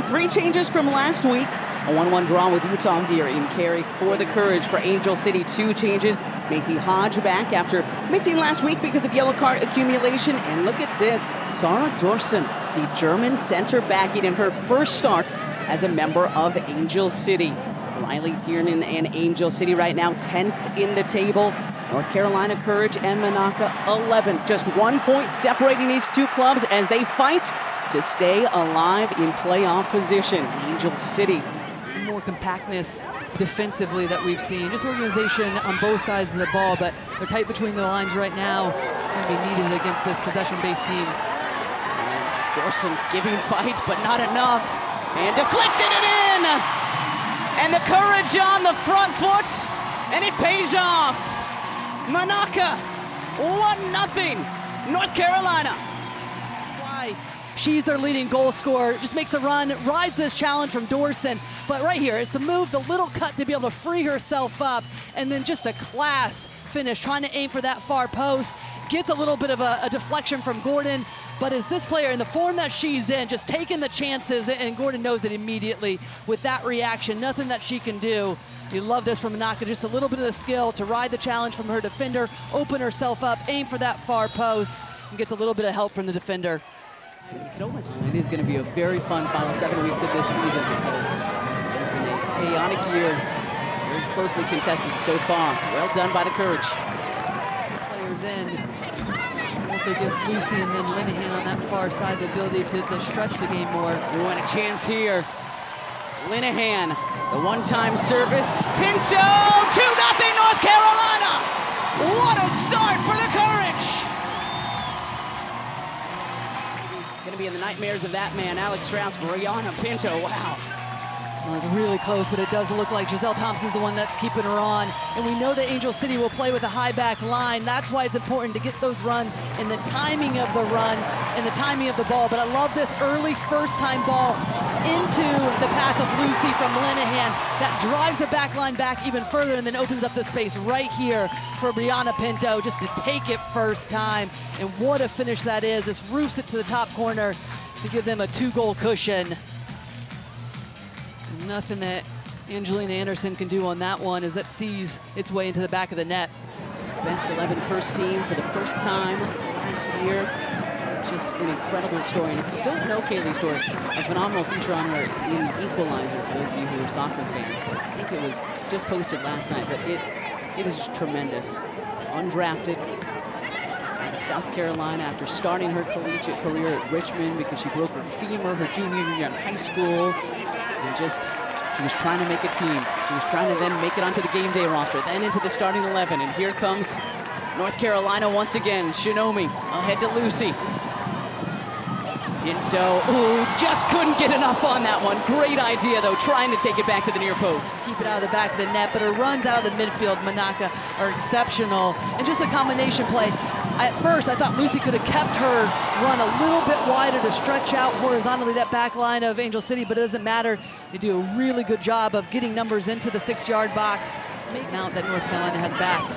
three changes from last week. A 1-1 draw with Utah here in Carey for the Courage. For Angel City, two changes. Macy Hodge back after missing last week because of yellow card accumulation. And look at this, Sarah Dorsen, the German center back in her first start as a member of Angel City. Riley Tiernan and Angel City right now 10th in the table. North Carolina Courage and Monaca 11th. Just 1 point separating these two clubs as they fight to stay alive in playoff position. Angel City. More compactness defensively that we've seen. Just organization on both sides of the ball, but they're tight between the lines right now. Going to be needed against this possession-based team. And Dorsen giving fight, but not enough. And deflected it in! And the Courage on the front foot, and it pays off. Monaca, 1-0, North Carolina. Why? She's their leading goal scorer, just makes a run, rides this challenge from Dorsen. But right here, it's a move, the little cut to be able to free herself up, and then just a class finish, trying to aim for that far post. Gets a little bit of a deflection from Gordon, but as this player, in the form that she's in, just taking the chances, and Gordon knows it immediately with that reaction, nothing that she can do. You love this from Monaca, just a little bit of the skill to ride the challenge from her defender, open herself up, aim for that far post, and gets a little bit of help from the defender. You can almost, it is going to be a very fun final 7 weeks of this season because it has been a chaotic year, very closely contested so far. Well done by the Courage. Players in. Also gives Lucy and then Linehan on that far side the ability to stretch the game more. We want a chance here. Linehan, the one-time service. Pinto, 2-0 North Carolina. What a start for the Courage. Gonna be in the nightmares of that man, Alex Strauss, Brianna Pinto, wow. Well, it's really close, but it does look like Giselle Thompson's the one that's keeping her on. And we know that Angel City will play with a high back line. That's why it's important to get those runs and the timing of the runs and the timing of the ball. But I love this early first-time ball into the path of Lucy from Linehan. That drives the back line back even further and then opens up the space right here for Brianna Pinto just to take it first time. And what a finish that is. Just roofs it to the top corner to give them a 2-goal cushion. Nothing that Angelina Anderson can do on that one as that sees its way into the back of the net. Best 11 first team for the first time last year. Just an incredible story. And if you don't know Kaylee's story, a phenomenal feature on her in The Equalizer for those of you who are soccer fans. I think it was just posted last night, but it is tremendous. Undrafted out of South Carolina after starting her collegiate career at Richmond because she broke her femur her junior year in high school. And she was trying to make a team. She was trying to then make it onto the game day roster, then into the starting 11. And here comes North Carolina once again. Shinomi ahead to Lucy. Pinto, ooh, just couldn't get enough on that one. Great idea, though, trying to take it back to the near post. Keep it out of the back of the net, but her runs out of the midfield, Monaca, are exceptional. And just the combination play. At first, I thought Lucy could have kept her run a little bit wider to stretch out horizontally that back line of Angel City, but it doesn't matter. They do a really good job of getting numbers into the 6-yard box. Make out that North Carolina has back.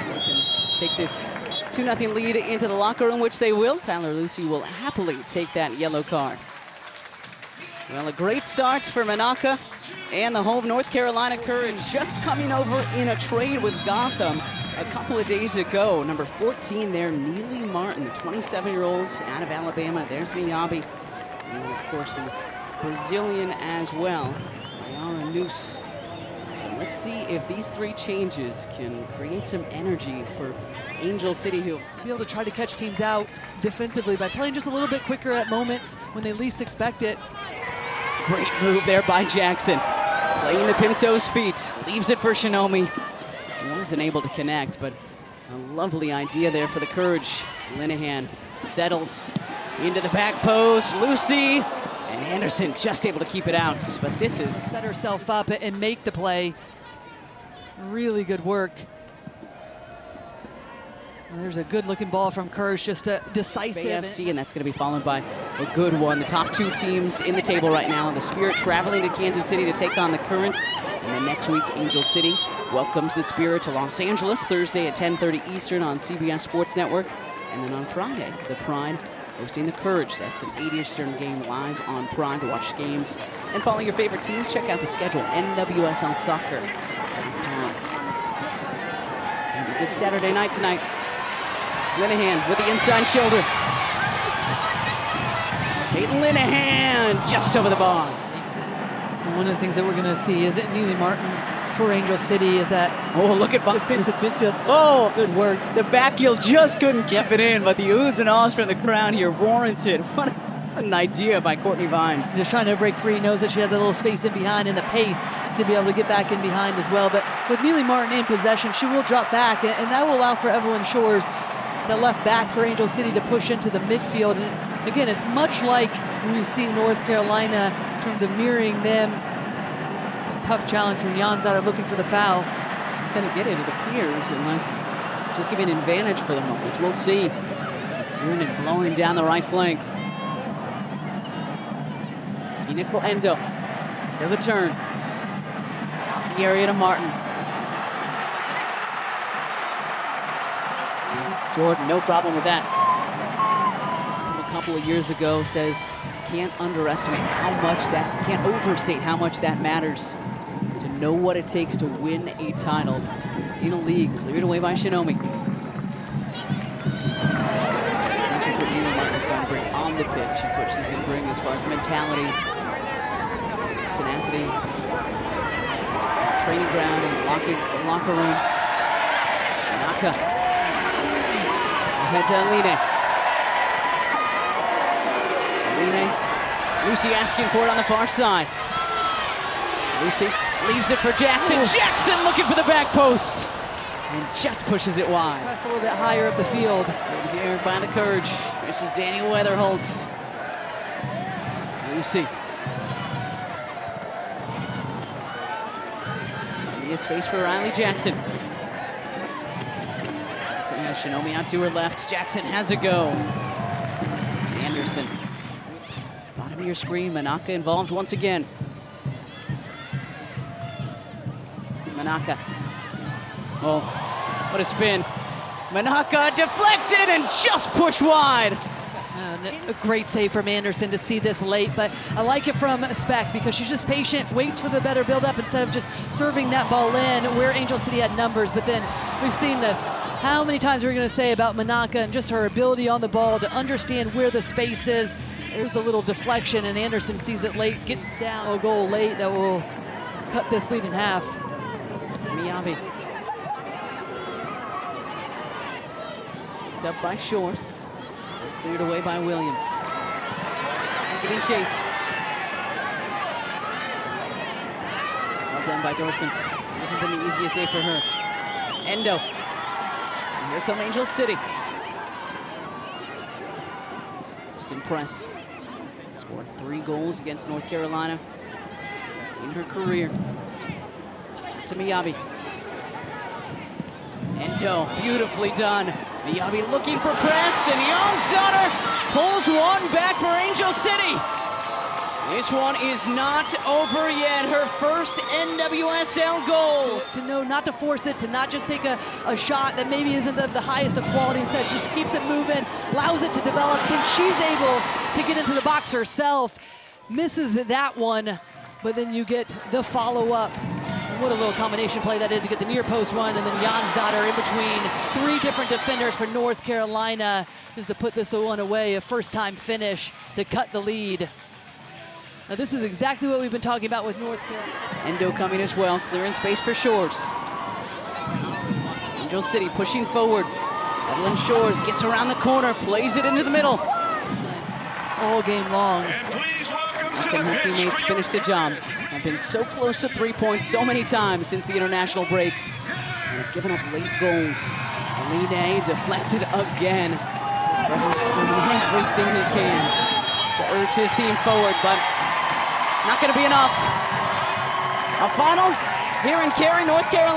They can take this 2-0 lead into the locker room, which they will. Tyler Lucy will happily take that yellow card. Well, a great start for Monaca and the home North Carolina Courage, just coming over in a trade with Gotham a couple of days ago. Number 14 there, Neely Martin, the 27-year-olds out of Alabama. There's Miyabi. And, of course, the Brazilian as well, Mayara Noose. So let's see if these three changes can create some energy for Angel City, who be able to try to catch teams out defensively by playing just a little bit quicker at moments when they least expect it. Great move there by Jackson. Playing to Pinto's feet, leaves it for Shinomi. Wasn't able to connect, but a lovely idea there for the Courage. Linehan settles into the back post. Lucy and Anderson just able to keep it out, but this is... Set herself up and make the play. Really good work. And there's a good-looking ball from Courage, just a decisive. AFC, and that's going to be followed by a good one. The top two teams in the table right now. The Spirit traveling to Kansas City to take on the Current. And then next week, Angel City welcomes the Spirit to Los Angeles Thursday at 10:30 Eastern on CBS Sports Network. And then on Friday, the Pride hosting the Courage. That's an 8 Eastern game live on Prime to watch games and follow your favorite teams. Check out the schedule, nwsonsoccer.com. And a good Saturday night tonight. Linehan with the inside shoulder. Peyton Linehan just over the bar. One of the things that we're going to see is Neely Martin for Angel City is that, oh, look at midfield. Oh, good work. The back heel just couldn't keep it in, but the oohs and ahs from the crowd here warranted. What an idea by Courtney Vine. Just trying to break free, knows that she has a little space in behind and the pace to be able to get back in behind as well. But with Neely Martin in possession, she will drop back, and that will allow for Evelyn Shores, the left back for Angel City, to push into the midfield. And again, it's much like we've seen North Carolina in terms of mirroring them. Tough challenge from Janzada looking for the foul. Gonna get it appears, unless just giving an advantage for the moment. We'll see. Just doing it, blowing down the right flank. In it for Endo. He'll the turn. Top of the area to Martin. And stored, no problem with that. A couple of years ago says, can't overstate how much that matters. To know what it takes to win a title in a league. Cleared away by Shinomi. It's not just what Neely Martin is going to bring on the pitch, it's what she's going to bring as far as mentality, tenacity, training ground, and locker room. Naka. Ahead to Aline. Lucy asking for it on the far side. Lucy leaves it for Jackson. Jackson looking for the back post and just pushes it wide. Press a little bit higher up the field. Right here by the Courage. This is Daniel Weatherholtz. Lucy. Plenty of space for Riley Jackson. Jackson has Shinomi out to her left. Jackson has a go. Anderson. Bottom of your screen. Manaka involved once again. Manaka. Oh, what a spin. Manaka deflected and just pushed wide. A great save from Anderson to see this late, but I like it from Speck because she's just patient, waits for the better build-up instead of just serving that ball in where Angel City had numbers. But then we've seen this. How many times are we going to say about Manaka and just her ability on the ball to understand where the space is? There's the little deflection, and Anderson sees it late, gets down a goal late that will cut this lead in half. This is Miyabi. Picked up by Shores. Cleared away by Williams. And giving chase. Well done by Dorson. Hasn't been the easiest day for her. Endo. And here come Angel City. Just impressed. Scored 3 goals against North Carolina in her career. To Miyabi. Endo, beautifully done. Miyabi looking for press, and Janzada pulls one back for Angel City. This one is not over yet. Her first NWSL goal. To know not to force it, to not just take a shot that maybe isn't the highest of quality, instead just keeps it moving, allows it to develop, then she's able to get into the box herself. Misses that one, but then you get the follow-up. What a little combination play that is. You get the near post run, and then Janzada in between 3 different defenders for North Carolina just to put this one away. A first-time finish to cut the lead. Now this is exactly what we've been talking about with North Carolina. Endo coming as well, clearing space for Shores. Angel City pushing forward. Evelyn Shores gets around the corner, plays it into the middle. All game long. Can her teammates finish the job? Have been so close to 3 points so many times since the international break. And have given up late goals. Aline deflected again. Strauss doing everything he can to urge his team forward, but not going to be enough. A final here in Carey, North Carolina.